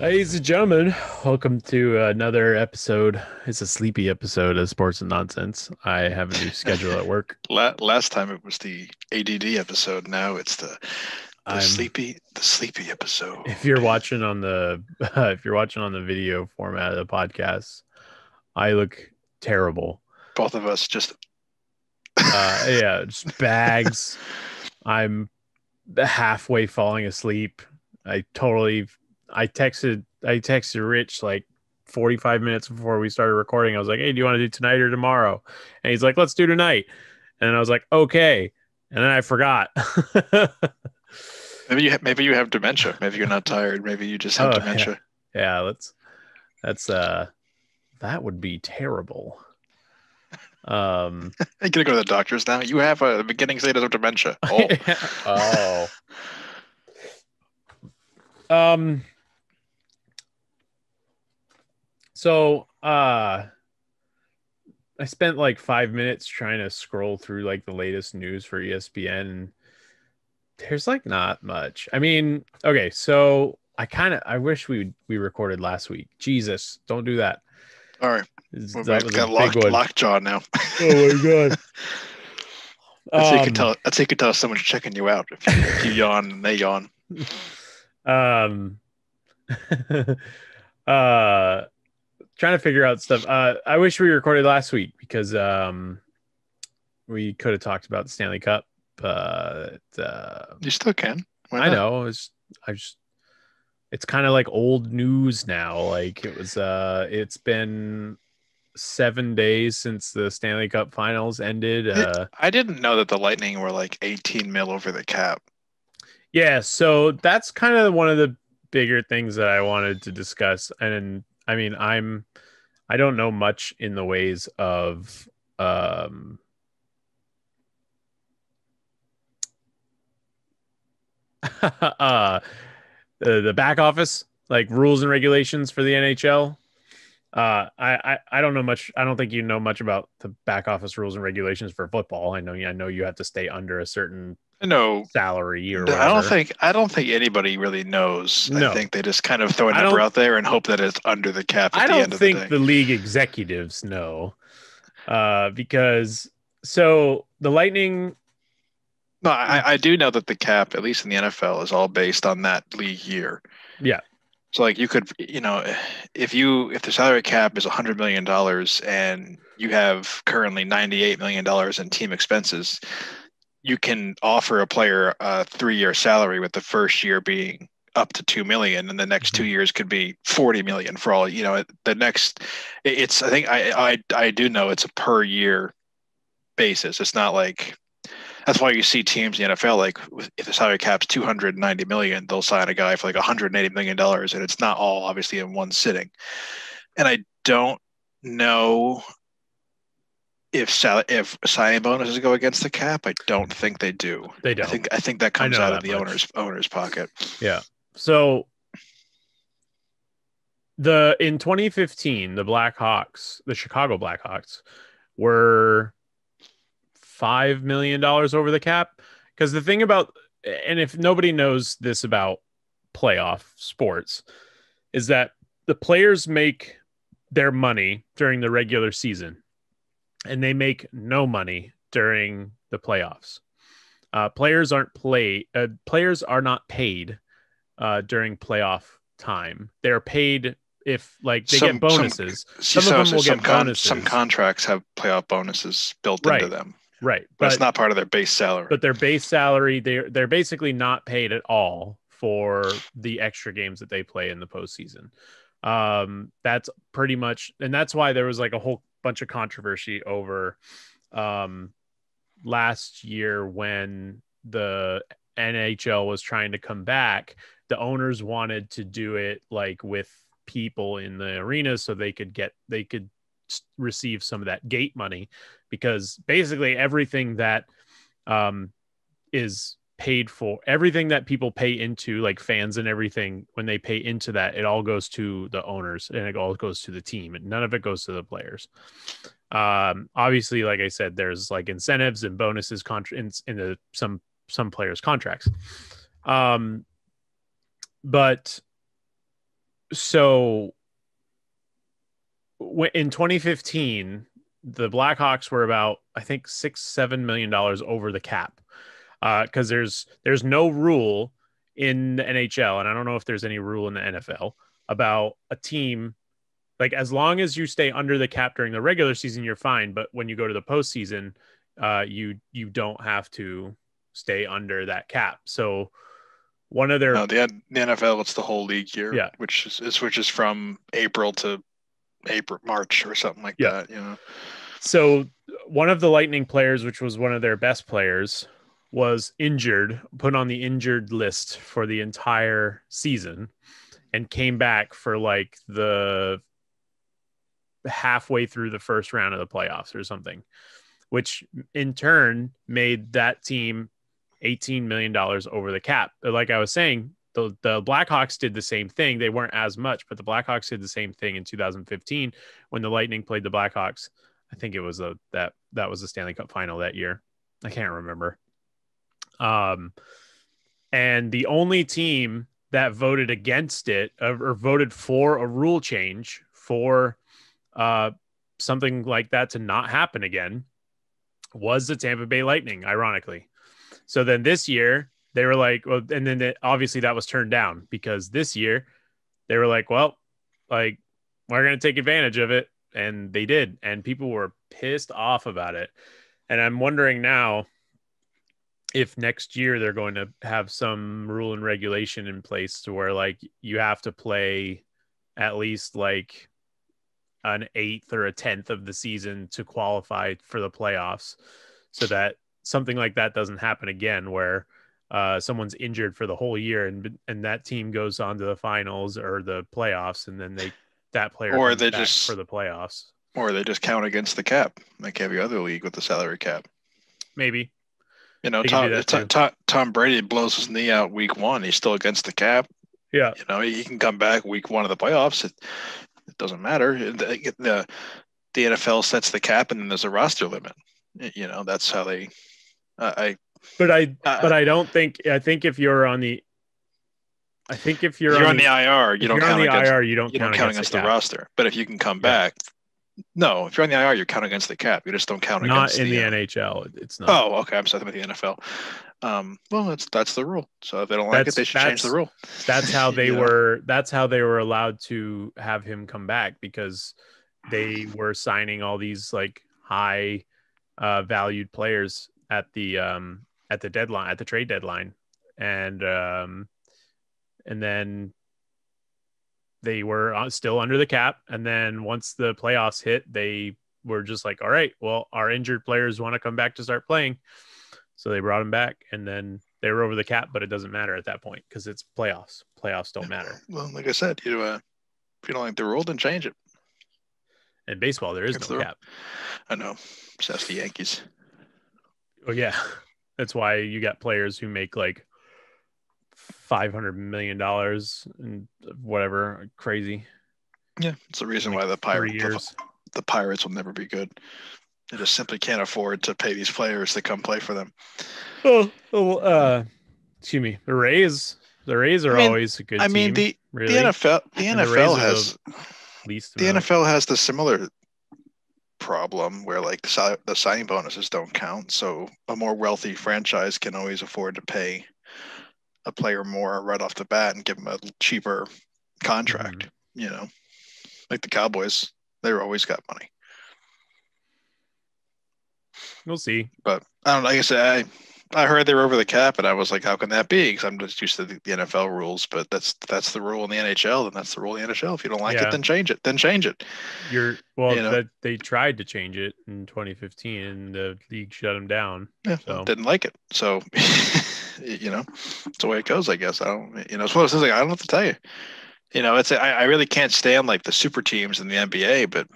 Ladies and gentlemen, welcome to another episode. It's a sleepy episode of Sports and Nonsense. I have a new schedule at work. Last time it was the ADD episode. Now it's the I'm sleepy if you're episode. watching on the if you're watching on the video format of the podcast, I look terrible. Both of us just Yeah, just bags. I'm halfway falling asleep. I totally I texted Rich like 45 minutes before we started recording. I was like, "Hey, do you want to do tonight or tomorrow?" And he's like, "Let's do tonight." And I was like, "Okay." And then I forgot. maybe you have dementia. Maybe you're not tired. Maybe you just have Oh yeah. dementia. Yeah, that's that would be terrible. Um You're gonna go to the doctors now. You have a beginning stages of dementia. Oh, oh. Um so I spent like 5 minutes trying to scroll through like the latest news for ESPN, and there's like not much. I mean, okay, so I wish we recorded last week. Jesus, don't do that. all right. That We've was a got big one. lockjaw now. Oh my god. That's how you can Um tell. That's how you can tell someone's checking you out. If you yawn and they yawn. um uh trying to figure out stuff. I wish we recorded last week because we could have talked about the Stanley Cup, but You still can. Why I not? know I just it's kind of like old news now. Like it's been 7 days since the Stanley Cup Finals ended. I didn't know that the Lightning were like 18 mil over the cap. Yeah, so that's kind of one of the bigger things that I wanted to discuss. And I mean, I don't know much in the ways of uh the back office, like rules and regulations for the NHL. I don't know much. I don't think you know much about the back office rules and regulations for football. I know you have to stay under a certain I know. salary or I don't whatever. think I don't think anybody really knows. I No, think they just kind of throw a I number don't. out there and hope that it's under the cap at I the don't end of the think day. the league executives know, because so the Lightning, No, I do know that the cap, at least in the NFL, is all based on that league year. yeah, So like you could, if the salary cap is $100 million and you have currently $98 million in team expenses, you can offer a player a 3 year salary with the first year being up to 2 million and the next mm-hmm. 2 years could be 40 million for all the next it's I think I do know it's a per year basis. It's not like that's why you see teams in the NFL like if the salary cap's 290 million, they'll sign a guy for like $180 million, and it's not all obviously in one sitting. And I don't know if signing bonuses go against the cap. I don't think they do. They I don't. think I think that I comes know out of that the much. owner's pocket. Yeah. So the in 2015, the Chicago Blackhawks, were $5 million over the cap. Because the thing about, and if nobody knows this about playoff sports, is that the players make their money during the regular season, and they make no money during the playoffs. Players are not paid during playoff time. They're paid if like they get Some bonuses. see Some of them so will get some bonuses. contracts have playoff bonuses built into Right. them, Right. but it's not part of their base salary. But their base salary, they're basically not paid at all for the extra games that they play in the postseason. That's pretty much, and that's why there was like a whole bunch of controversy over um last year when the NHL was trying to come back. The owners wanted to do it like with people in the arena so they could receive some of that gate money, because basically everything that um, is paid for, everything that people pay into, like fans and everything, when they pay into that, it all goes to the owners and it all goes to the team, and none of it goes to the players. Obviously, like I said, there's like incentives and bonuses in the some players contracts. But So in 2015, the Blackhawks were about, I think, $6-7 million over the cap, because there's no rule in the NHL, and I don't know if there's any rule in the NFL about a team, like, as long as you stay under the cap during the regular season, you're fine. But when you go to the postseason, you don't have to stay under that cap. So one of their No, the NFL, it's the whole league year, yeah which is it switches from April to March or something like yeah. that. You know. So one of the Lightning players, which was one of their best players, was injured, put on the injured list for the entire season, and came back for like the halfway through the first round of the playoffs or something, which in turn made that team $18 million over the cap. But like I was saying, the Blackhawks did the same thing. They weren't as much, but the Blackhawks did the same thing in 2015 when the Lightning played the Blackhawks. I think it was that was the Stanley Cup final that year. I can't remember. And the only team that voted against it, or voted for a rule change for something like that to not happen again, was the Tampa Bay Lightning, ironically. So then this year they were like, well, and then obviously that was turned down, because this year they were like, well, like, we're going to take advantage of it. And they did. And people were pissed off about it. And I'm wondering now if next year they're going to have some rule and regulation in place to where, like, you have to play at least like an eighth or a tenth of the season to qualify for the playoffs, so that something like that doesn't happen again, where someone's injured for the whole year and that team goes on to the finals or the playoffs, and then that player Or comes they back for just the playoffs. or they just count against the cap, like every other league with the salary cap. Maybe You know, they could do that too. Tom Brady blows his knee out week one. He's still against the cap. Yeah. You know, he can come back week one of the playoffs. It doesn't matter. The NFL sets the cap, and then there's a roster limit. You know, that's how they. But I don't think. I think if you're on the. I think if you're on the IR, you don't count against the roster. But if you can come back, no. If you're on the IR, you count against the cap. You just don't count against the. Not in the NHL. It's not. Oh, okay. I'm sorry, with the NFL. Well, that's the rule. So if they don't like it, they should change the rule. That's how they were. That's how they were allowed to have him come back, because they were signing all these like high valued players at the deadline, at the trade deadline, and then they were still under the cap. And then once the playoffs hit, they were just like, all right, well, our injured players want to come back to start playing. So they brought him back, and then they were over the cap, but it doesn't matter at that point because it's playoffs. Playoffs don't matter. Well, like I said, if you don't like the rule, then change it. In baseball, there is no cap. I know. Just ask the Yankees. Oh, yeah. That's why you got players who make like $500 million and whatever, crazy. Yeah, it's the reason why the Pirates will never be good. They just simply can't afford to pay these players to come play for them. Excuse me. The Rays are always a good team. I mean, the NFL has the similar problem where like the signing bonuses don't count. So a more wealthy franchise can always afford to pay a player more right off the bat and give him a cheaper contract. Mm-hmm. You know, like the Cowboys, they've always got money. We'll see. But I don't know. Like I said, I heard they were over the cap, and I was like, how can that be? Because I'm just used to the NFL rules. But that's the rule in the NHL, and that's the rule in the NHL. If you don't like it, then change it. They tried to change it in 2015, and the league shut them down. Yeah, so. Didn't like it. So, you know, it's the way it goes, I guess. It's one of those things, like, I don't know what to tell you. You know, I really can't stand like the super teams in the NBA, but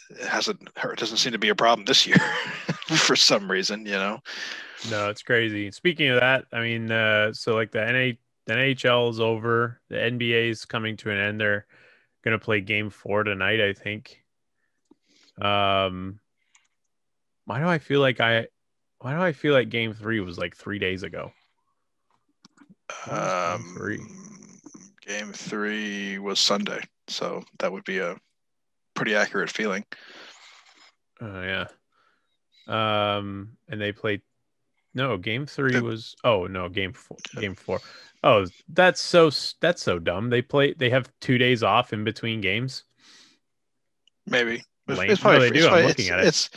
it doesn't seem to be a problem this year for some reason, you know. No, it's crazy. Speaking of that, I mean, so like the NHL is over, the NBA is coming to an end. They're gonna play Game 4 tonight, I think. Why do I feel like Game 3 was like 3 days ago? Game 3. Game 3 was Sunday, so that would be a pretty accurate feeling. Oh yeah. And they played. No, game 3 was. Oh no, game 4. Game 4. Oh, that's so dumb. They have 2 days off in between games. Maybe Lame. it's No, probably they do. I'm looking at it.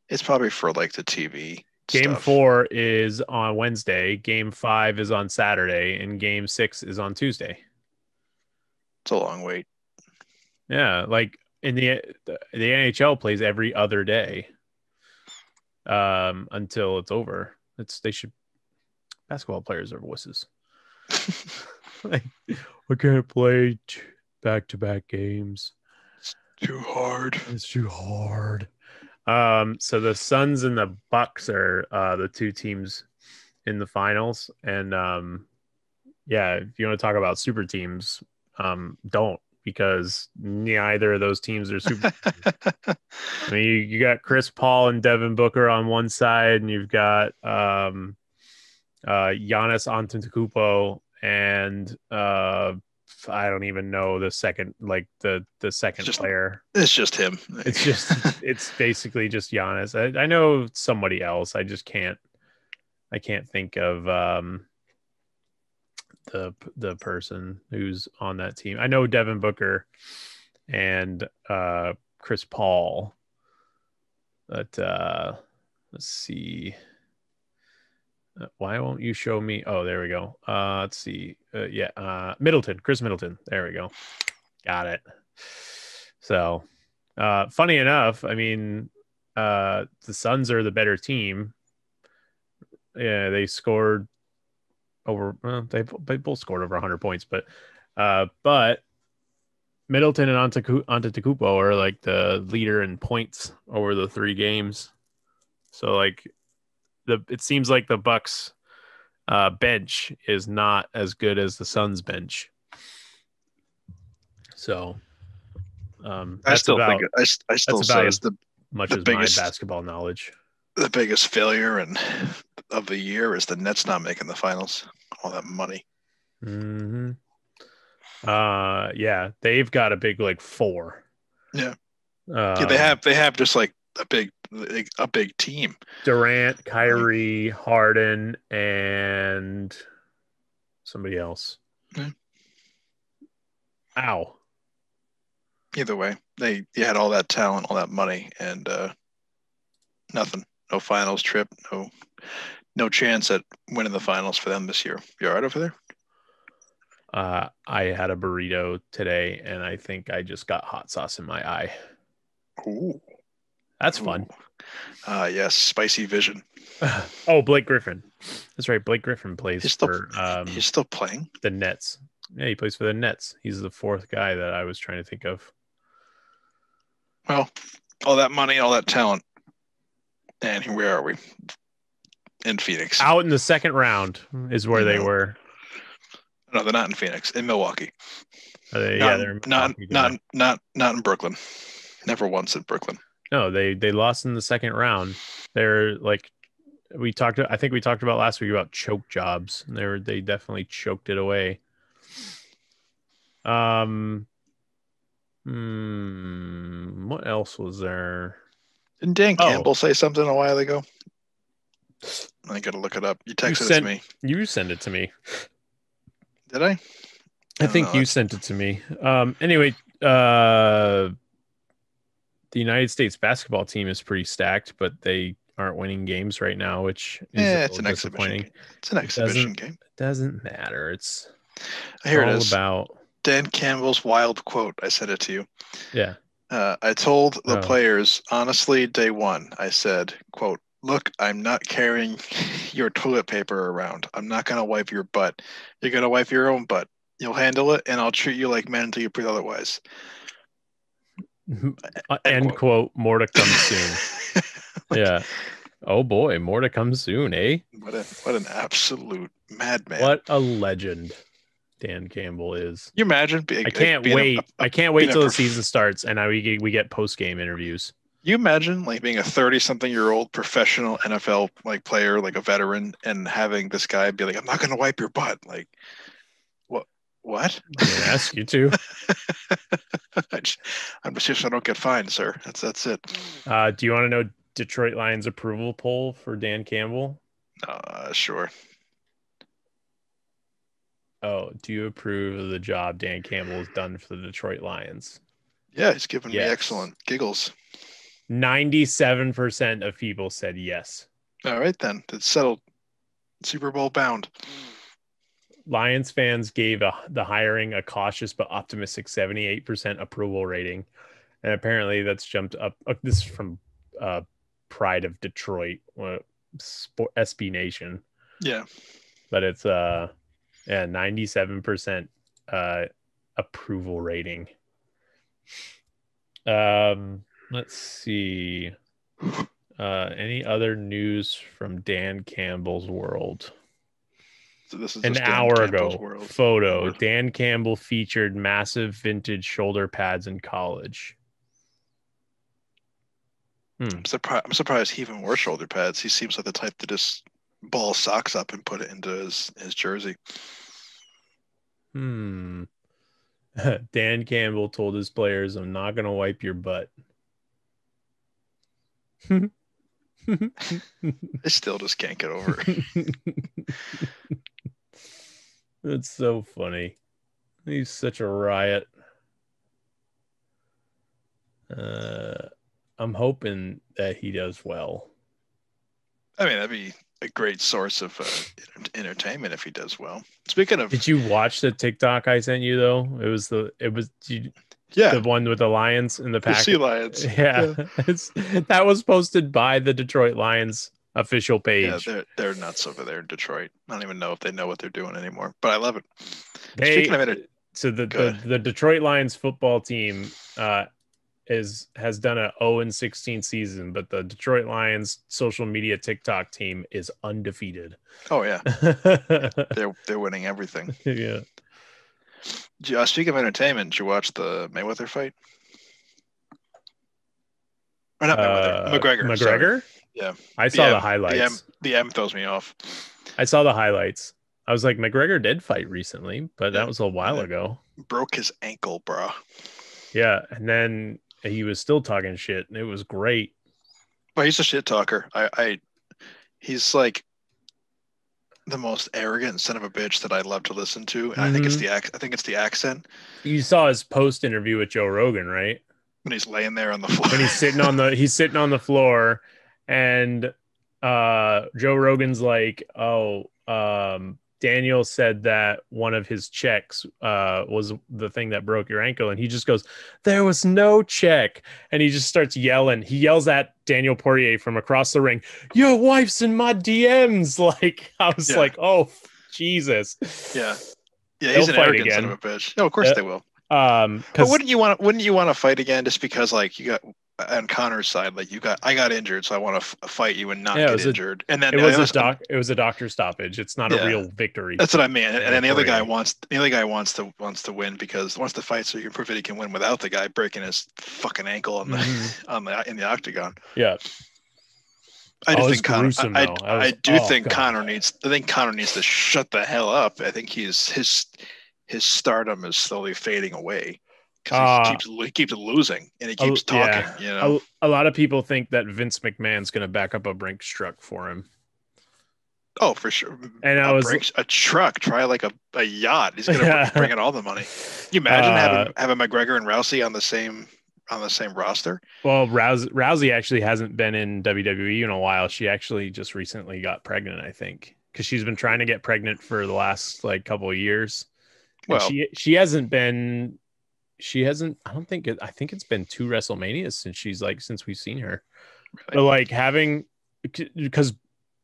It's probably for like the TV Game stuff. 4 is on Wednesday. Game 5 is on Saturday, and Game 6 is on Tuesday. It's a long wait. Yeah, like in the NHL plays every other day, until it's over. They should. Basketball players are wusses. Like, I can't play back-to-back games. Too hard. It's too hard. So the Suns and the Bucks are the two teams in the finals, and yeah, if you want to talk about super teams, don't, because neither of those teams are super. I mean, you got Chris Paul and Devin Booker on one side, and you've got Giannis Antetokounmpo and I don't even know the second, like the second player. It's just him. It's basically just Giannis. I know somebody else. I just can't. I can't think of the person who's on that team. I know Devin Booker and Chris Paul. But let's see. Why won't you show me? Oh, there we go. Let's see. Middleton, Chris Middleton. There we go. Got it. So, funny enough, I mean, the Suns are the better team. Yeah, they scored over. They both scored over 100 points, but Middleton and Antetokounmpo are like the leader in points over the 3 games. So, like, it seems like the Bucks bench is not as good as the Suns bench. So I still think it's the biggest basketball knowledge. The biggest failure of the year is the Nets not making the finals. All that money. Mm-hmm. Yeah, they've got a big 4. Yeah. They have just like a big team. Durant, Kyrie, Harden, and somebody else. Yeah. Ow. Either way, you had all that talent, all that money, and nothing. No finals trip. No chance at winning the finals for them this year. You all right over there? I had a burrito today, and I think I just got hot sauce in my eye. Ooh. That's fun. Yes, spicy vision. Oh, Blake Griffin. That's right. Blake Griffin plays he's still playing? The Nets. Yeah, he plays for the Nets. He's the 4th guy that I was trying to think of. Well, all that money, all that talent. And where are we? In Phoenix. Out in the second round is where they were. No, they're not in Phoenix. In Milwaukee. They're in Milwaukee, not in Brooklyn. Never once in Brooklyn. No, they lost in the second round. They're like I think we talked about last week about choke jobs. They definitely choked it away. What else was there? Didn't Dan Campbell say something a while ago? I gotta look it up. You texted it to me. You sent it to me. Did I? I think you sent it to me. Anyway, the United States basketball team is pretty stacked, but they aren't winning games right now, which is it's an exhibition game. It's an exhibition game. It doesn't matter. It's here all it is. About Dan Campbell's wild quote. I sent it to you. Yeah. I told the players, honestly, day one, I said, quote, "Look, I'm not carrying your toilet paper around. I'm not going to wipe your butt. You're going to wipe your own butt. You'll handle it, and I'll treat you like men until you prove otherwise." End quote. More to come soon. Yeah. Oh boy, more to come soon, eh? What an absolute madman. What a legend Dan Campbell is. You imagine I can't wait till the season starts and we get post-game interviews. You imagine being a 30-something-year-old professional NFL player, like a veteran, and having this guy be like, "I'm not going to wipe your butt." What What? I didn't ask you to. I'm just sure I don't get fined, sir. That's it. Do you want to know Detroit Lions approval poll for Dan Campbell? Sure. Oh, do you approve of the job Dan Campbell has done for the Detroit Lions? Yeah, he's giving me Yes. excellent giggles. 97% of people said yes. All right, then. It's settled. Super Bowl bound. Lions fans gave the hiring a cautious but optimistic 78% approval rating. And apparently that's jumped up. This is from Pride of Detroit, SB Nation. Yeah. But it's 97% approval rating. Let's see. Any other news from Dan Campbell's world? So this is an just hour Dan ago. World. Photo. Dan Campbell featured massive vintage shoulder pads in college. I'm surprised he even wore shoulder pads. He seems like the type to just ball socks up and put it into his jersey. Dan Campbell told his players, "I'm not going to wipe your butt." I still just can't get over it. That's so funny. He's such a riot. I'm hoping that he does well. I mean, that'd be a great source of entertainment if he does well. Speaking of, did you watch the TikTok I sent you though? It was the one with the Lions in the pack. The Sea Lions. Yeah. That was posted by the Detroit Lions official page. Yeah, they're nuts over there in Detroit. I don't even know if they know what they're doing anymore, but I love it. Speaking of it, so the Detroit Lions football team has done a 0-16 season, but the Detroit Lions social media TikTok team is undefeated. Oh yeah, they're winning everything. Yeah. Speaking of entertainment, did you watch the Mayweather fight? Or not Mayweather, McGregor. Sorry. Yeah, I saw the highlights. The M throws me off. I saw the highlights. I was like, McGregor did fight recently, but that was a while ago. Broke his ankle, bro. Yeah, and then he was still talking shit, and it was great. Well, he's a shit talker. He's like the most arrogant son of a bitch that I love to listen to, and I think it's the accent. You saw his post interview with Joe Rogan, right? When he's laying there on the floor. When he's sitting on the floor, and Joe Rogan's like, Daniel said that one of his checks was the thing that broke your ankle, and he just goes, "There was no check," and he just starts yelling. He yells at Daniel Poirier from across the ring, "Your wife's in my DMs!" Like, I was like, "Oh, Jesus!" Yeah, he's an arrogant son of a bitch. No, of course they will. But wouldn't you want to fight again just because, like, you got on Connor's side, like, I got injured, so I want to fight you and not get injured. And then it was a doctor stoppage. It's not a real victory. That's what I mean. And then the other guy wants to win because wants to fight so you can prove that he can win without the guy breaking his fucking ankle on the in the octagon. Yeah. I think Connor needs to shut the hell up. I think his stardom is slowly fading away because he keeps losing and he keeps talking. Yeah. You know, a lot of people think that Vince McMahon's going to back up a Brinks truck for him. Oh, for sure. And a truck, try like a yacht. He's going to bring in all the money. Can you imagine having McGregor and Rousey on the same roster? Well, Rousey actually hasn't been in WWE in a while. She actually just recently got pregnant, I think, because she's been trying to get pregnant for the last couple of years. Well, she hasn't. I think it's been 2 WrestleManias since we've seen her. Really? But because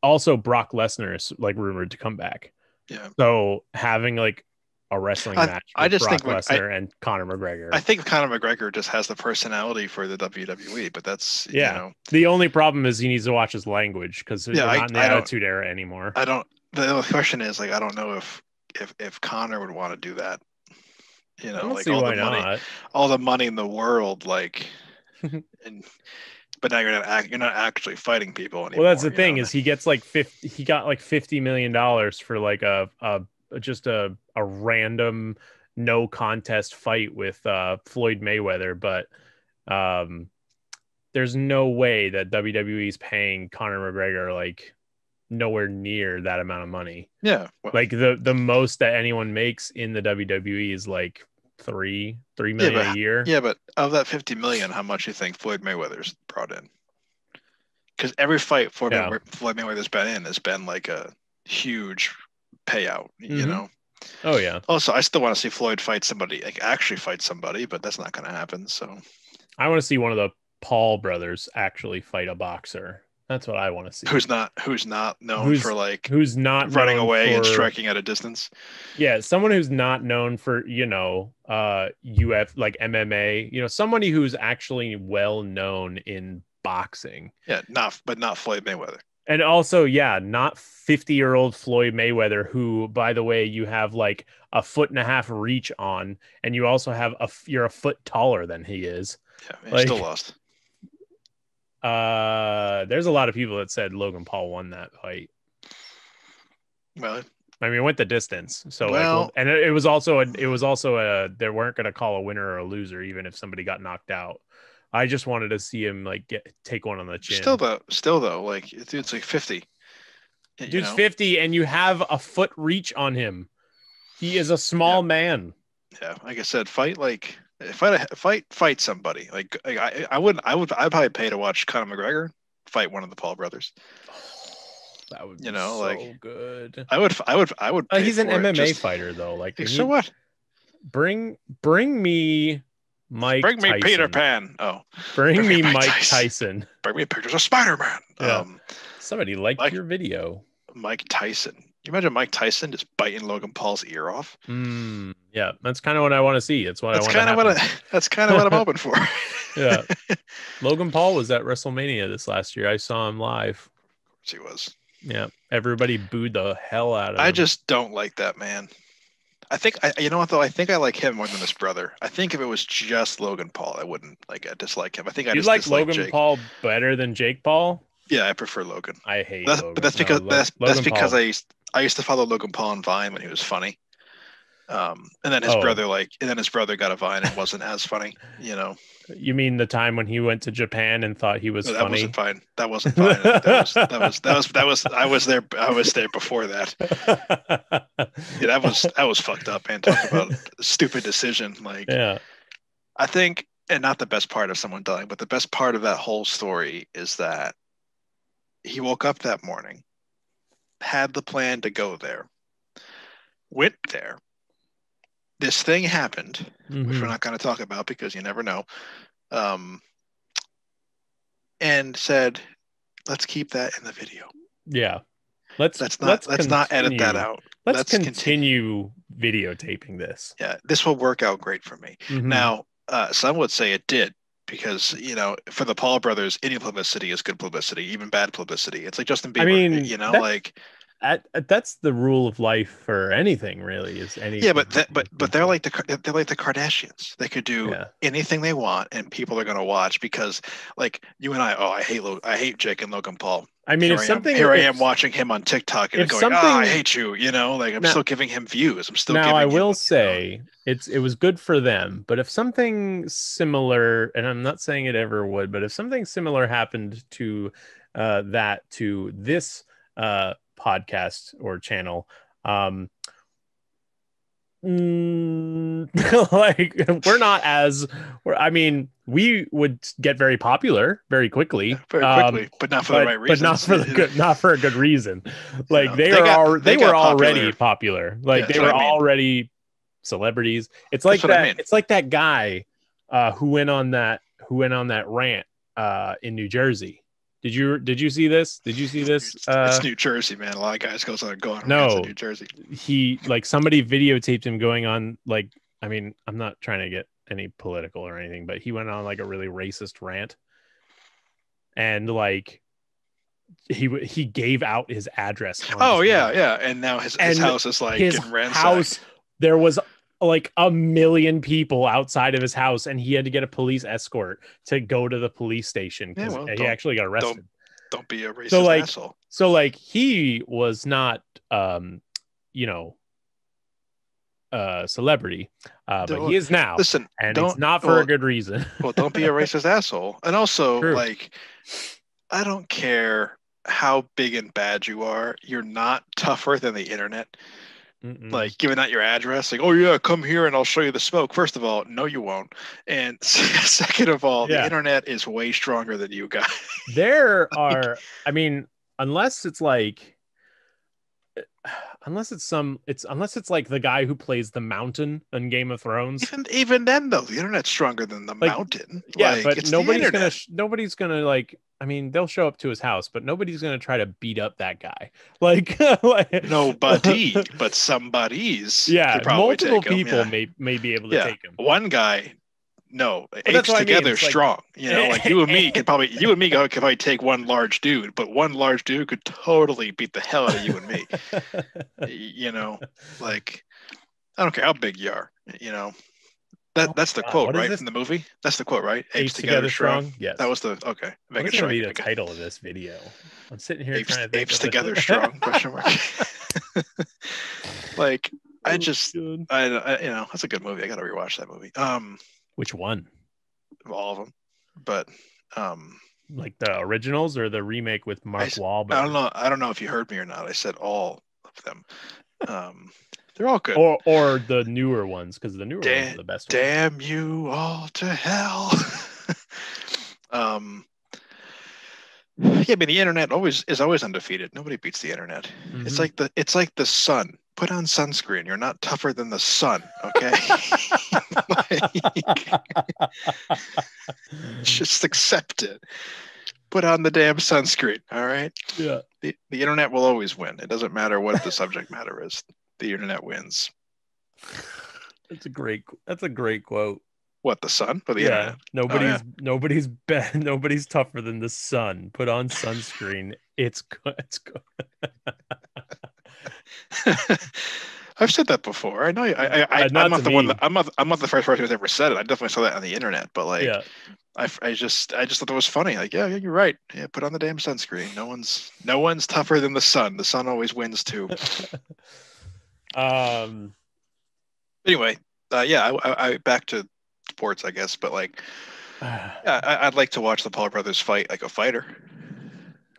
also Brock Lesnar is rumored to come back. Yeah. So having a wrestling match with Brock Lesnar and Conor McGregor. I think Conor McGregor just has the personality for the WWE, but that's The only problem is he needs to watch his language because we're not in the Attitude Era anymore. The only question is I don't know if Conor would want to do that. All the money in the world, but now you're not actually fighting people anymore. Well, that's the thing is he gets he got $50 million for a just a random no contest fight with Floyd Mayweather, but there's no way that WWE is paying Conor McGregor like nowhere near that amount of money. Yeah. Well, like the most that anyone makes in the WWE is like three million a year. Yeah, but of that 50 million, how much do you think Floyd Mayweather's brought in? Because every fight Floyd Mayweather's been in has been like a huge payout, you know? Oh yeah. Also, I still want to see Floyd fight somebody, like actually fight somebody, but that's not going to happen. So I want to see one of the Paul brothers actually fight a boxer. That's what I want to see. Who's not known for like who's not running away for, and striking at a distance. Yeah, someone who's not known for, you know, like MMA, you know, somebody who's actually well known in boxing. Yeah, not Floyd Mayweather. And also, yeah, not 50-year-old Floyd Mayweather, who, by the way, you have like a 1.5 foot reach on, and you also have you're a foot taller than he is. Yeah, he still lost. There's a lot of people that said Logan Paul won that fight. Well, I mean, it went the distance. So, well, and it was also they weren't going to call a winner or a loser, even if somebody got knocked out. I just wanted to see him like take one on the chin. Still though, like dude's like 50. Dude's 50, and you have a foot reach on him. He is a small man. Yeah, like I said, fight somebody. I'd probably pay to watch Conor McGregor fight one of the Paul brothers. That would be so good. I would. He's an MMA fighter though. Like, so what? Bring me Mike. Bring me Tyson. Peter Pan. Oh, bring me Mike Tyson. Bring me pictures of Spider-Man. Yeah. Somebody liked your video. Mike Tyson. You imagine Mike Tyson just biting Logan Paul's ear off? Yeah, that's kind of what I want to see. That's kind of what I'm hoping for. Yeah. Logan Paul was at WrestleMania this last year. I saw him live. Of course he was. Yeah. Everybody booed the hell out of him. I just don't like that man. You know what though? I think I like him more than his brother. I think if it was just Logan Paul, I wouldn't dislike him. I think I just like Logan Jake. Paul better than Jake Paul. Yeah, I prefer Logan. I hate Logan. But that's because I used to follow Logan Paul on Vine when he was funny. And then his brother got a Vine and wasn't as funny, you know. You mean the time when he went to Japan and thought he was funny? That wasn't fine. I was there before that. Yeah, that was fucked up, man. Talk about a stupid decision. Like, yeah. I think, and not the best part of someone dying, but the best part of that whole story is that he woke up that morning, had the plan to go there, went there. This thing happened, which we're not going to talk about because you never know, and said, "Let's keep that in the video." Yeah, let's not edit that out. Let's continue videotaping this. Yeah, this will work out great for me. Now, some would say it did because, you know, for the Paul brothers, any publicity is good publicity, even bad publicity. It's like Justin Bieber. I mean, you know, that's the rule of life for anything, really. Is anything. Yeah, but they're like the Kardashians. They could do anything they want, and people are going to watch because, like you and I. Oh, I hate Jake and Logan Paul. I mean, I am watching him on TikTok and going, I hate you. You know, like I'm still giving him views. I'm still. Now, I will say it was good for them. But if something similar, and I'm not saying it ever would, but if something similar happened to this podcast or channel, like we would get very popular very quickly, but not for the right reasons. But not for a good reason. Like they were already popular. Like they were already celebrities. It's like that. I mean. It's like that guy who went on that rant in New Jersey. Did you see this? It's New Jersey, man. A lot of guys go on in New Jersey. He somebody videotaped him going on I mean, I'm not trying to get any political or anything, but he went on like a really racist rant, and like he gave out his address. And now his house is like getting ransacked. There was like 1 million people outside of his house, and he had to get a police escort to go to the police station because he actually got arrested. Don't be a racist asshole. So like he was not, you know, celebrity, but he is now. Listen, and it's not for a good reason. Well, don't be a racist asshole. And also, True. like, I don't care how big and bad you are. You're not tougher than the internet. Like giving out your address, like, oh yeah, come here and I'll show you the smoke. First of all, no, you won't. And second of all, the internet is way stronger than you guys. There are, I mean, unless it's like unless it's like the guy who plays the Mountain in Game of Thrones. Even then, though, the internet's stronger than the Mountain. Yeah, like, but nobody's gonna like. I mean, they'll show up to his house, but nobody's gonna try to beat up that guy. Like nobody, but somebody's. Yeah, multiple people may be able to take him. One guy. No, apes together strong. Like, you know, like you and me could probably take one large dude, but one large dude could totally beat the hell out of you and me. You know, like I don't care how big you are. You know, that's the quote, right, from the movie. That's the quote, right? Apes together strong. Yes, that was the okay. What's going to be the title of this video? I'm sitting here trying to think apes together strong. Question mark. Like I you know, that's a good movie. I got to rewatch that movie. Which one? All of them, but like the originals or the remake with Mark Wahlberg. I don't know if you heard me or not. I said all of them. They're all good. Or the newer ones, because the newer ones are the best. Damn you all to hell. Yeah, but the internet is always undefeated. Nobody beats the internet. Mm-hmm. It's like the sun. Put on sunscreen. You're not tougher than the sun, okay? Just accept it. Put on the damn sunscreen, all right? Yeah. The internet will always win. It doesn't matter what the subject matter is. The internet wins. That's a great quote. What, the sun or the internet? Nobody's tougher than the sun. Put on sunscreen. It's good. I've said that before. I know. I'm not the one. I'm not the first person who's ever said it. I definitely saw that on the internet. But like, I just thought it was funny. Like, yeah, you're right. Yeah, put on the damn sunscreen. No one's tougher than the sun. The sun always wins too. Anyway, I back to sports, I guess. But like, I'd like to watch the Paul brothers fight like a fighter.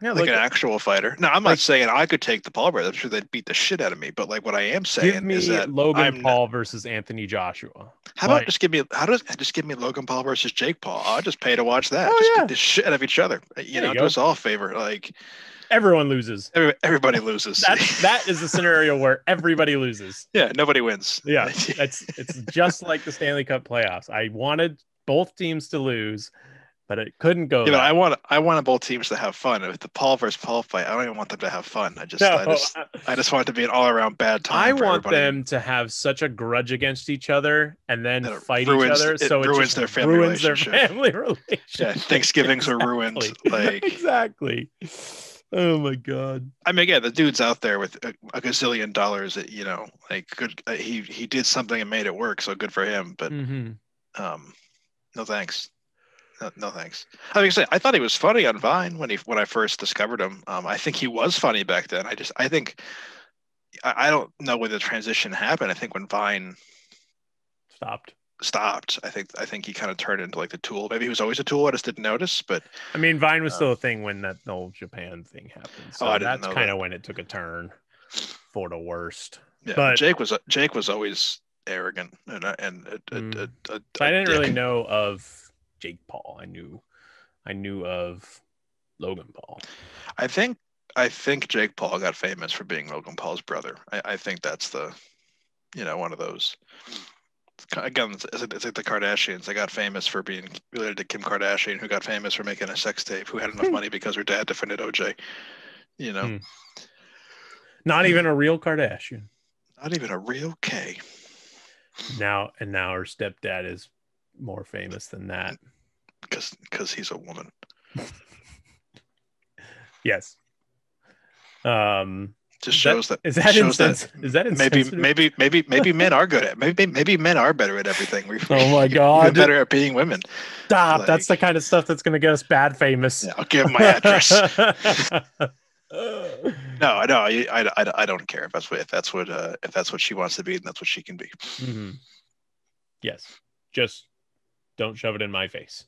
Yeah, like an actual fighter. No, I'm not saying I could take the Paul brothers. I'm sure they'd beat the shit out of me. But like, what I am saying is that Logan Paul versus Anthony Joshua. How about just give me Logan Paul versus Jake Paul? I'll just pay to watch that. Just beat the shit out of each other. You know, do us all a favor. Like, everyone loses. Everybody loses. That is the scenario where everybody loses. Yeah, nobody wins. Yeah, it's just like the Stanley Cup playoffs. I wanted both teams to lose, but it couldn't go. Yeah, but I wanted both teams to have fun. If the Paul versus Paul fight, I don't even want them to have fun. I just want it to be an all around bad time. I want them to have such a grudge against each other and then fight each other. So it ruins their family relationship. Yeah, Thanksgivings are ruined. Like exactly. Oh my God! I mean, yeah, the dude's out there with a gazillion dollars. That, you know, like good. He did something and made it work. So good for him. But no thanks. No thanks. Like I said, I thought he was funny on Vine when I first discovered him. I think he was funny back then. I don't know when the transition happened. I think when Vine stopped. I think he kind of turned into like the Tool. Maybe he was always a Tool. I just didn't notice. But I mean, Vine was still a thing when that whole Japan thing happened. So that's kind of when it took a turn for the worst. Yeah, but Jake was always arrogant and I didn't really know of Jake Paul. I knew of Logan Paul. I think Jake Paul got famous for being Logan Paul's brother. I think that's the, one of those. Again, it's like the Kardashians. They got famous for being related to Kim Kardashian, who got famous for making a sex tape, who had enough money because her dad defended OJ. Not even a real Kardashian. Not even a real K. Now her stepdad is more famous than that because he's a woman. Yes. Just shows that is that insensitive? Maybe men are good at maybe men are better at everything. Oh my God, we're better at being women. Stop! That's the kind of stuff that's going to get us bad famous. Yeah, I'll give him my address. I don't care if that's what she wants to be, then that's what she can be. Mm-hmm. Yes, just don't shove it in my face.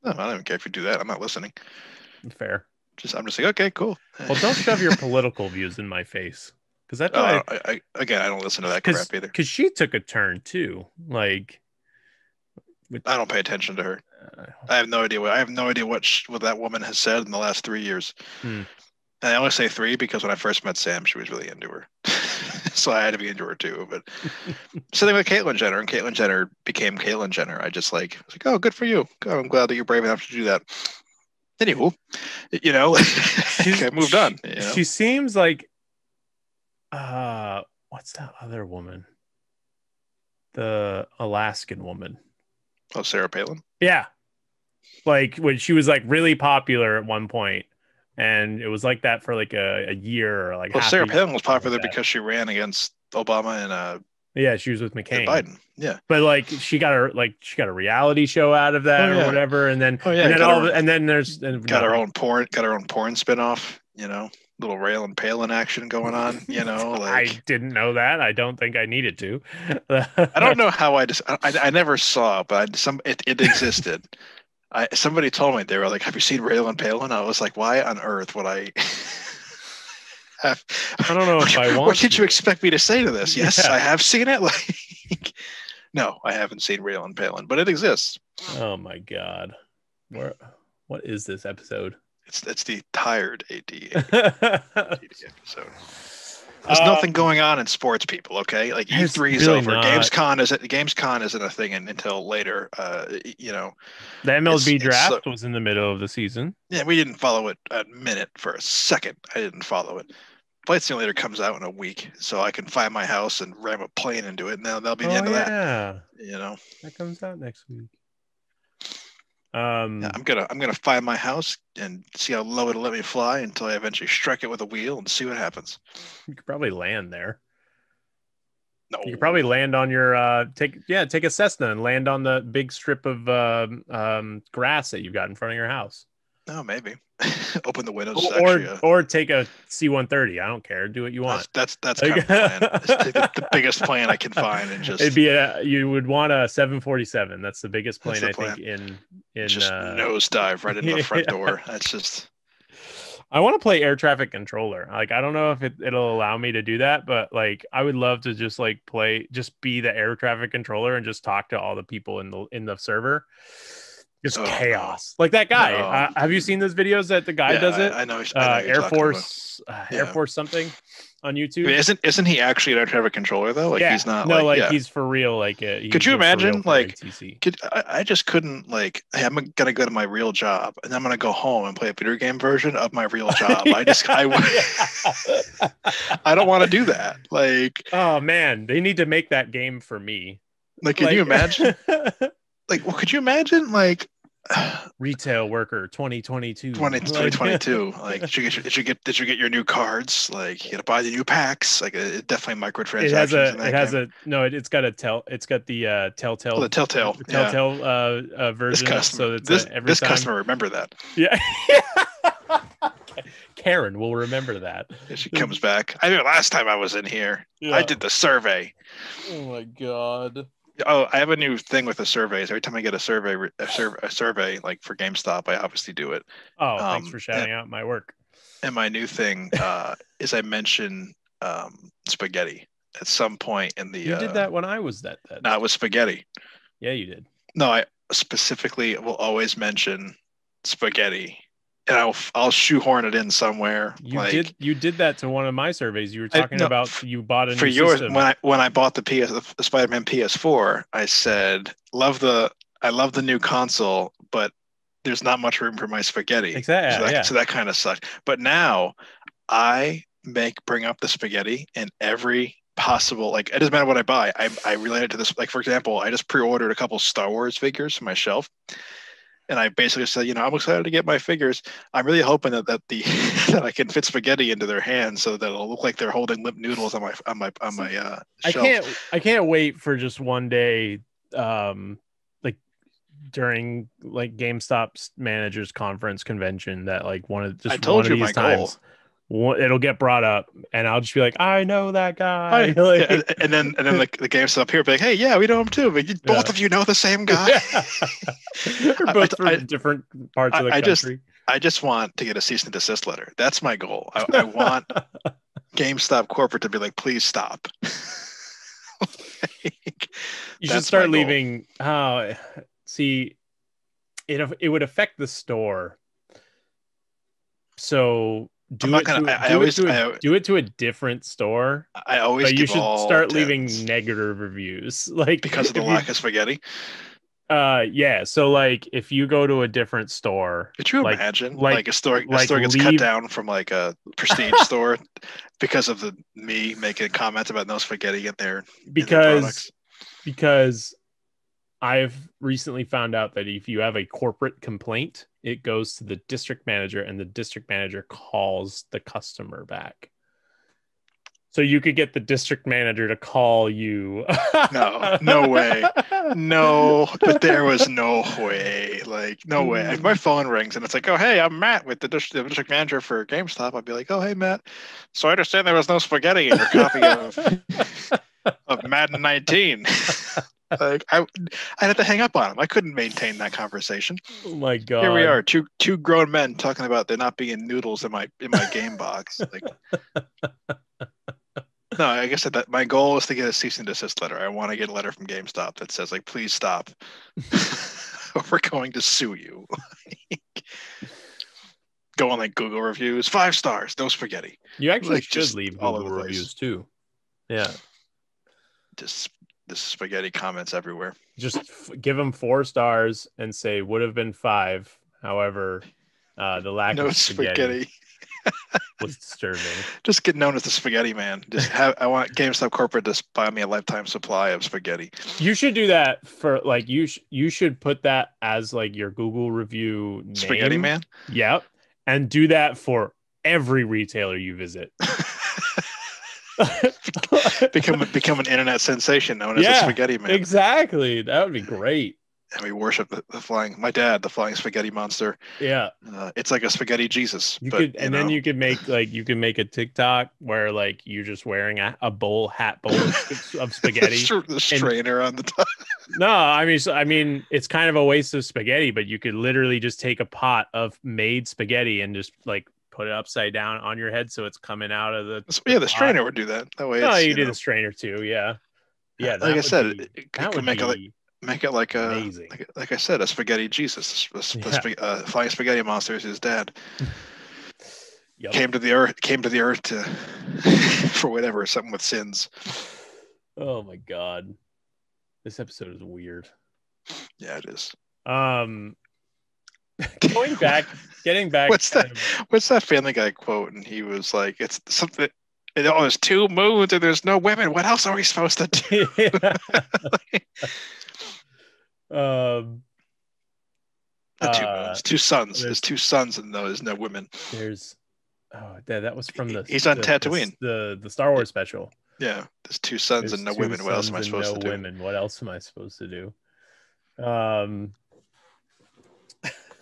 No, I don't even care if you do that. I'm not listening. Fair. I'm just like, okay, cool. Well, don't shove your political views in my face, because that's Oh, what I don't listen to that crap either. Because she took a turn too. Like, I don't pay attention to her. I have no idea what that woman has said in the last 3 years. And I only say 3 because when I first met Sam, she was really into her. So I had to be into her too. But same thing with Caitlyn Jenner, and Caitlyn Jenner became Caitlyn Jenner. I was like, oh, good for you. Oh, I'm glad that you're brave enough to do that. Anywho, I moved on. She seems like, what's that other woman? The Alaskan woman. Oh, Sarah Palin? Yeah. Like when she was like really popular at one point, and it was like that for like a year or like. Well, Sarah Palin was popular because she ran against Obama and yeah, she was with McCain. Biden. Yeah. But like she got a reality show out of that or whatever, and then there's got her own porn spinoff, little Rail and Palin action going on, I didn't know that. I don't think I needed to. I don't know how I never saw, but it existed. Somebody told me, they were like, have you seen Rail and Palin? I was like, why on earth would I have, I don't know if I want what did you expect me to say to this? Yes, I have seen it. Like, no, I haven't seen Rail and Palin, but it exists. Oh my God. What is this episode? It's the tired AD episode. There's nothing going on in sports, people. Okay, like E3 is over. Gamescom isn't a thing until later. The MLB draft was in the middle of the season. Yeah, we didn't follow it a minute for a second. I didn't follow it. Flight Simulator comes out in a week, so I can find my house and ram a plane into it. And that'll be the end of that. That comes out next week. I'm gonna find my house and see how low it'll let me fly until I eventually strike it with a wheel and see what happens. You could probably land there. No, you could probably land on your take a Cessna and land on the big strip of grass that you've got in front of your house. Oh, maybe. Open the windows. Or take a C-130. I don't care. Do what you want. That's kind of the plan. Take the biggest plane I can find and just. You would want a 747. That's the biggest plane I think in just nosedive right into the front door. That's just. I want to play air traffic controller. Like, I don't know if it'll allow me to do that, but like, I would love to just like be the air traffic controller and just talk to all the people in the server. Just chaos. Like that guy. Have you seen those videos that the guy does it? I know. Air Force something on YouTube. Isn't he actually an air traffic controller though? Like he's not. No, he's for real. Like, could you imagine? Like, I just couldn't. Like, hey, I'm gonna go to my real job, and I'm gonna go home and play a video game version of my real job. I don't want to do that. Like, oh man, they need to make that game for me. Like, can you imagine? Like, well, could you imagine? Like. Retail worker 2022 like did you get your new cards? Like, you gotta buy the new packs. Like, it definitely microtransactions. It's got the telltale version. This customer remember that. Yeah. Karen will remember that. She comes back. I know last time I was in here, I did the survey. Oh my God. Oh, I have a new thing with the surveys. Every time I get a survey like for GameStop, I obviously do it. Oh, thanks for shouting out my work. And my new thing is I mention spaghetti at some point in the. You did that when I was that. No, it was spaghetti. Yeah, you did. No, I specifically will always mention spaghetti. And I'll shoehorn it in somewhere. You did that to one of my surveys. You were talking about you bought a new system. When I bought the Spider-Man PS4, I said I love the new console, but there's not much room for my spaghetti. Exactly. So that kind of sucked. But now I bring up the spaghetti in every possible, like, it doesn't matter what I buy. I relate it to this. Like, for example, I just pre-ordered a couple Star Wars figures for my shelf. And I basically said, I'm excited to get my figures. I'm really hoping that that I can fit spaghetti into their hands so that it'll look like they're holding limp noodles on my shelf. I can't wait for just one day, like during like GameStop's managers conference convention, that like one of these times it'll get brought up, and I'll just be like, I know that guy. Fine. Yeah, and then the GameStop here be like, hey, yeah, we know him too, but both of you know the same guy. We're both from different parts of the country. I just want to get a cease and desist letter. That's my goal. I want GameStop corporate to be like, please stop. You should start leaving. See, it would affect the store. So do it to a different store. I always. But you should start leaving negative reviews, like because of the lack of spaghetti. Yeah. So like, if you go to a different store, could you imagine like a store gets cut down from like a prestige store because of me making comments about no spaghetti in their because I've recently found out that if you have a corporate complaint, it goes to the district manager, and the district manager calls the customer back. So you could get the district manager to call you. No way. No, but there was no way. Like, no way. If my phone rings and it's like, oh, hey, I'm Matt with the district manager for GameStop, I'd be like, oh, hey, Matt. So I understand there was no spaghetti in your copy of Madden 19. Like, I'd have to hang up on him. I couldn't maintain that conversation. Oh my God. Here we are, two grown men talking about there not being noodles in my game box. Like, no, like I said, that my goal is to get a cease and desist letter. I want to get a letter from GameStop that says, like, please stop. We're going to sue you. Go on like Google reviews, 5 stars, no spaghetti. You actually should leave Google reviews too. Yeah. Just the spaghetti comments everywhere. Just give them 4 stars and say would have been 5. However, the lack of spaghetti was disturbing. Just get known as the spaghetti man. I want GameStop corporate to buy me a lifetime supply of spaghetti. You should do that for like you should put that as like your Google review name. Spaghetti man. Yep, and do that for every retailer you visit. become an internet sensation known as the spaghetti man. Exactly, that would be great. And we worship the flying spaghetti monster. Yeah, it's like a spaghetti Jesus. Then you could make a TikTok where like you're just wearing a hat bowl of spaghetti. The strainer on the top. No, I mean it's kind of a waste of spaghetti, but you could literally just take a pot of made spaghetti and just like put it upside down on your head so it's coming out of the the strainer would do that. That way. No, you do the strainer too. Yeah. Like I said, it could make it like like I said, a spaghetti Jesus, flying spaghetti monster is his dad. Yep. Came to the earth to for whatever, something with sins. Oh my God, this episode is weird. Yeah, it is. Getting back. What's that Family Guy quote? And he was like, "It's something. There's 2 moons and there's no women. What else are we supposed to do?" Not 2 moons, 2 suns. There's 2 suns and there's no women. That was from he's on Tatooine. The Star Wars special. Yeah, there's 2 suns and no women. What else am I supposed to do? Women. What else am I supposed to do?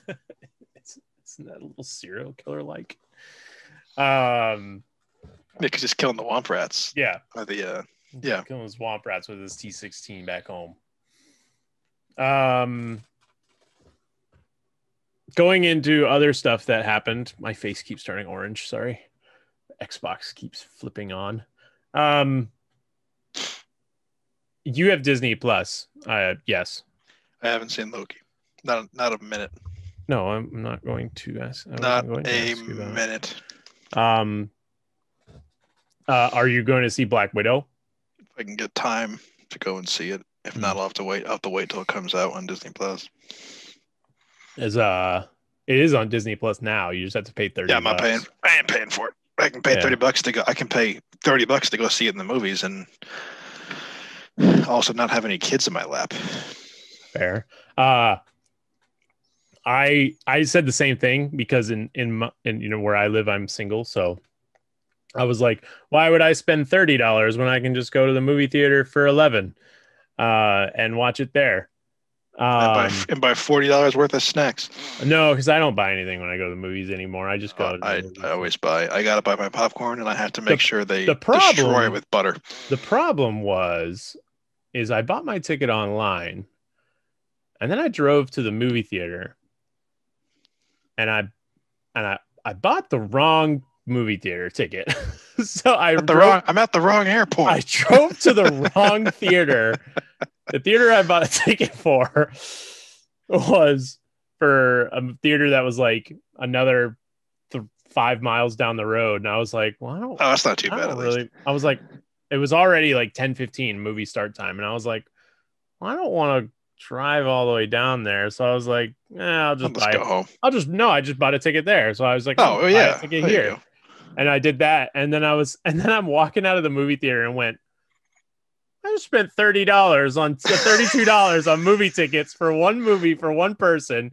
It's not a little serial killer like. Because he's killing the Womp Rats. Yeah. Killing his Womp Rats with his T16 back home. Going into other stuff that happened. My face keeps turning orange. Sorry. Xbox keeps flipping on. You have Disney Plus. Yes. I haven't seen Loki. Not a minute. No, I'm not going to ask. Not a minute. Are you going to see Black Widow? If I can get time to go and see it. If not, I'll have to wait. I'll have to wait till it comes out on Disney Plus. It is on Disney Plus now. You just have to pay $30. Yeah, I'm not paying. I ain't paying for it. I can pay $30 to go. I can pay $30 to go see it in the movies, and also not have any kids in my lap. Fair. I said the same thing because in where I live, I'm single, so I was like, why would I spend $30 when I can just go to the movie theater for $11 and watch it there? And buy $40 worth of snacks. No, because I don't buy anything when I go to the movies anymore. I just go to the I movies. always buy. I gotta buy my popcorn, and I have to make The sure the they destroy it problem with butter. the problem is I bought my ticket online, and then I drove to the movie theater, and I bought the wrong movie theater ticket. So I'm at the wrong airport. I drove to the wrong theater. The theater I bought a ticket for was for a theater that was like another 5 miles down the road. And I was like, well, Oh, that's not too I bad, don't at least. really, I was like, it was already like 10:15 movie start time. And I was like, well, I don't want to drive all the way down there. So I was like, I'll I'll just just buy go home. no, I just bought a ticket there. So I was like, I'll Oh, just buy a yeah. ticket There you here. go. And I did that. And then I'm walking out of the movie theater and went, I just spent $32 on movie tickets for one movie for one person.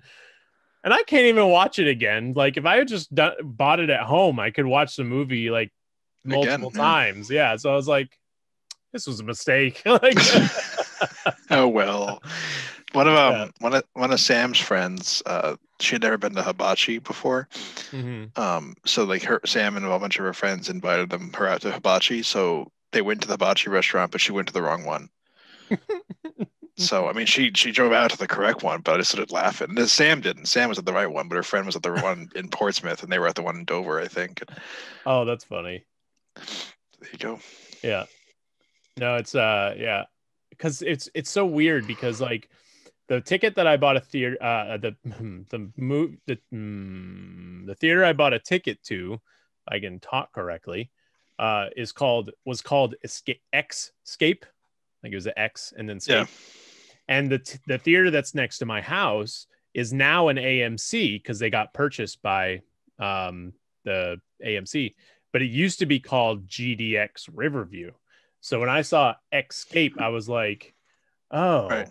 And I can't even watch it again. Like if I had just bought it at home, I could watch the movie like multiple times. Yeah. So I was like, this was a mistake. Like, oh well. One of Sam's friends, she had never been to Hibachi before. Mm-hmm. So like Sam and a bunch of her friends invited her out to Hibachi. So they went to the Hibachi restaurant, but she went to the wrong one. So I mean, she drove out to the correct one, but I just started laughing. And Sam didn't. Sam was at the right one, but her friend was at the one in Portsmouth, and they were at the one in Dover, I think. Oh, that's funny. There you go. Yeah. No, it's yeah, because it's so weird because like the ticket that I bought a theater the theater I bought a ticket to, I can talk correctly, was called Escape. Like it was an X and then Scape. Yeah. And the theater that's next to my house is now an AMC because they got purchased by the AMC, but it used to be called GDX Riverview. So when I saw Escape, I was like, oh, right.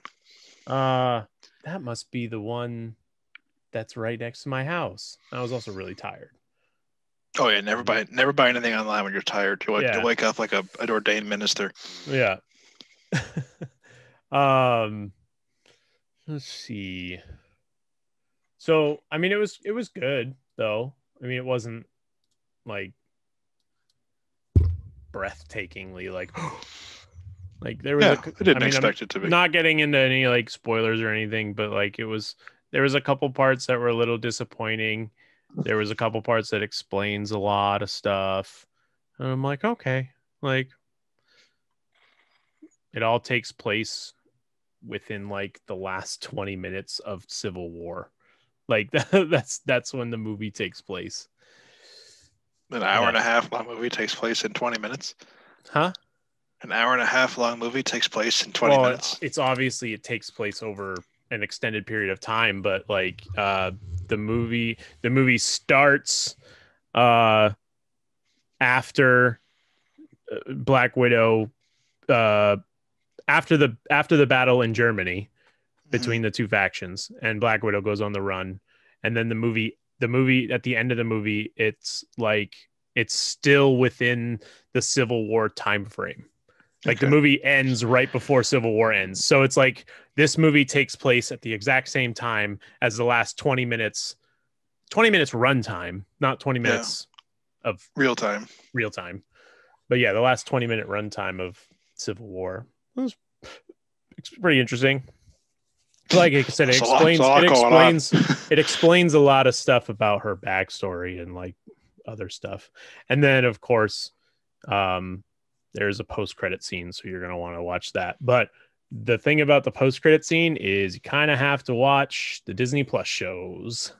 That must be the one that's right next to my house. I was also really tired. Oh yeah, never buy anything online when you're tired. You'll wake up like an ordained minister. Yeah. Let's see. So I mean, it was good though. I mean, it wasn't like breathtakingly like there was I didn't expect it to be. Not getting into any like spoilers or anything, but like there was a couple parts that were a little disappointing. There was a couple parts that explains a lot of stuff. And I'm like, okay, like it all takes place within like the last 20 minutes of Civil War. Like that's when the movie takes place. An hour and a half long movie takes place in 20 minutes. Huh? An hour and a half long movie takes place in 20 minutes. It's obviously it takes place over an extended period of time, but like the movie starts after Black Widow after the battle in Germany between the two factions, and Black Widow goes on the run, and then the movie at the end of the movie, it's like it's still within the Civil War time frame. Like the movie ends right before Civil War ends. So it's like this movie takes place at the exact same time as the last 20 minutes runtime, not 20 minutes of real time. But yeah, the last 20-minute runtime of Civil War. It's pretty interesting. Like I said, it explains a lot of stuff about her backstory and like other stuff. And then of course, there's a post-credit scene, so you're going to want to watch that. But the thing about the post-credit scene is you kind of have to watch the Disney Plus shows.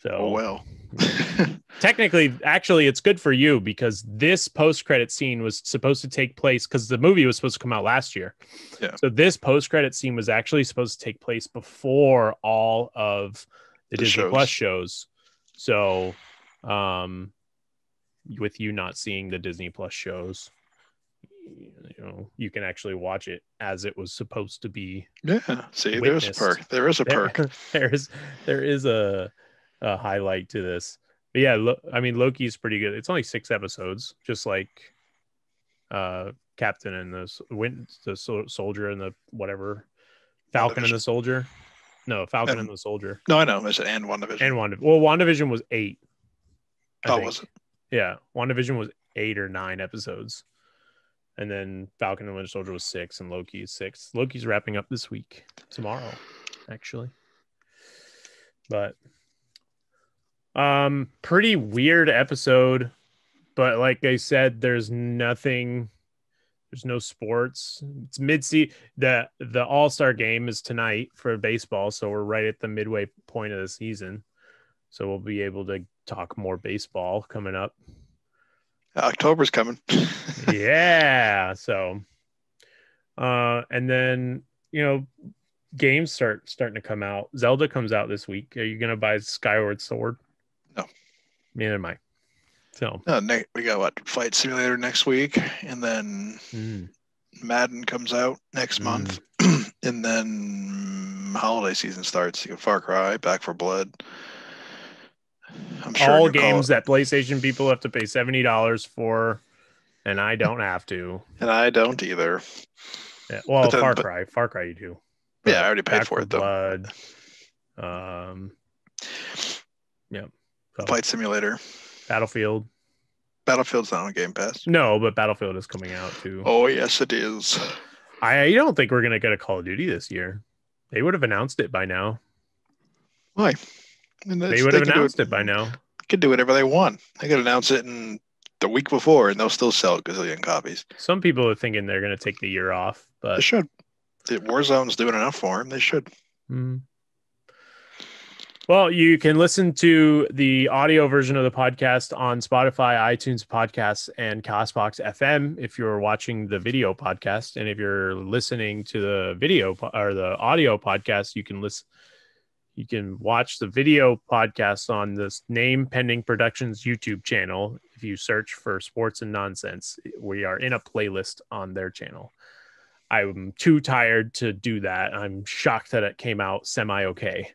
So, technically, actually, it's good for you because this post-credit scene was supposed to take place because the movie was supposed to come out last year. Yeah. So this post-credit scene was actually supposed to take place before all of the Disney Plus shows. So, with you not seeing the Disney Plus shows, you can actually watch it as it was supposed to be. Yeah. See, there's a perk. There is a perk. There is a highlight to this. But yeah, I mean, Loki's pretty good. It's only 6 episodes, just like Captain and the Soldier and the whatever. Falcon and WandaVision. the Soldier. No, Falcon and And the Soldier. no, I know. I said and WandaVision. And WandaVision was 8. I think. Was it? Yeah, WandaVision was 8 or 9 episodes. And then Falcon and Winter Soldier was 6, and Loki is 6. Loki's wrapping up this week, tomorrow, actually. But pretty weird episode. But like I said, there's no sports. It's mid-season. The All-Star game is tonight for baseball, so we're right at the midway point of the season. So we'll be able to talk more baseball coming up. October's coming. Yeah. So, and then, games starting to come out. Zelda comes out this week. Are you going to buy Skyward Sword? No. Neither am I. So, we got Flight Simulator next week, and then Madden comes out next month, and then holiday season starts. You got Far Cry, Back 4 Blood. I'm sure all games that PlayStation people have to pay $70 for, and I don't have to. And I don't either. Yeah, well, Far Cry you do. But yeah, I already paid for it, Blood. Yeah. So. Flight Simulator. Battlefield's not on Game Pass. No, but Battlefield is coming out too. Oh, yes, it is. I don't think we're going to get a Call of Duty this year. They would have announced it by now. Why? They would have announced it by now. They could do whatever they want. They could announce it in the week before, and they'll still sell a gazillion copies. Some people are thinking they're going to take the year off, but they should. The Warzone's doing enough for them. They should. Well, you can listen to the audio version of the podcast on Spotify, iTunes Podcasts, and Castbox FM if you're watching the video podcast. And if you're listening to the video or the audio podcast, you can listen. You can watch the video podcast on this Name Pending Productions YouTube channel. If you search for Sports and Nonsense, we are in a playlist on their channel. I'm too tired to do that. I'm shocked that it came out semi-okay.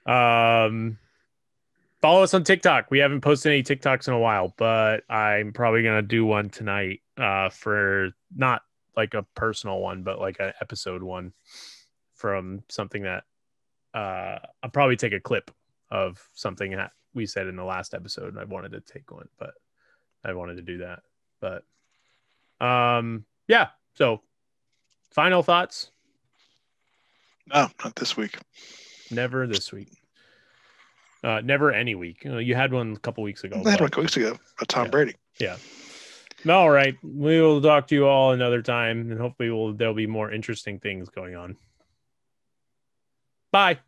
Follow us on TikTok. We haven't posted any TikToks in a while, but I'm probably going to do one tonight for not like a personal one, but like an episode one from something that I'll probably take a clip of something that we said in the last episode. I wanted to take one, but I wanted to do that. But yeah. So final thoughts? No, not this week. Never this week. Never any week. You had one a couple weeks ago. I had one a couple weeks ago about Tom Brady. Yeah. All right. We will talk to you all another time, and hopefully there'll be more interesting things going on. Bye.